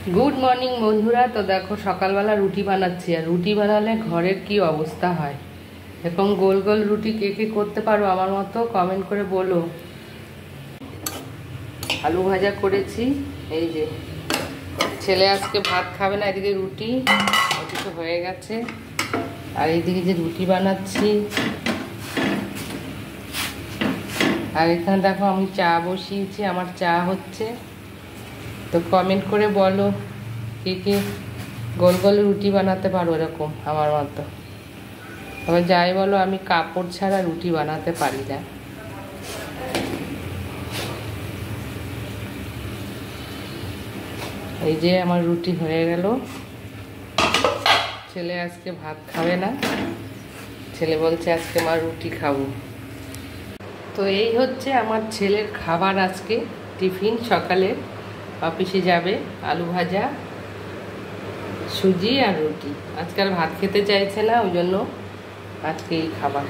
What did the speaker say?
Good morning बंधुरा। तो देखो सकाल बेला रुटी बानाচ্ছি আর রুটি বানালে ঘরের কি অবস্থা হয়। এরকম গোল গোল রুটি কে কে করতে পারো আমার মতো কমেন্ট করে বলো। আলু ভাজা করেছি, এই যে ছেলে আজকে ভাত খাবে না, এদিকে রুটি ওদিকে হয়ে গেছে আর এইদিকে যে রুটি বানাচ্ছি আর এখানে দেখো আমি চা বসিয়েছি, আমার চা হচ্ছে। তো কমেন্ট করে বলো কে কে গোল গোল রুটি বানাতে পারো এরকম আমার মতো। তবে যাই বলো আমি কাপড় ছাড়া রুটি বানাতে পারি না। এই যে আমার রুটি হয়ে গেল। ছেলে আজকে ভাত খাবে না, ছেলে বলছে আজকে মা রুটি খাবো। তো এই হচ্ছে আমার ছেলের খাবার আজকে টিফিন সকালে, অফিসে যাবে। আলু ভাজা, সুজি আর রুটি। আজকাল ভাত খেতে চাইছে না, ওই জন্য আজকে এই খাবার।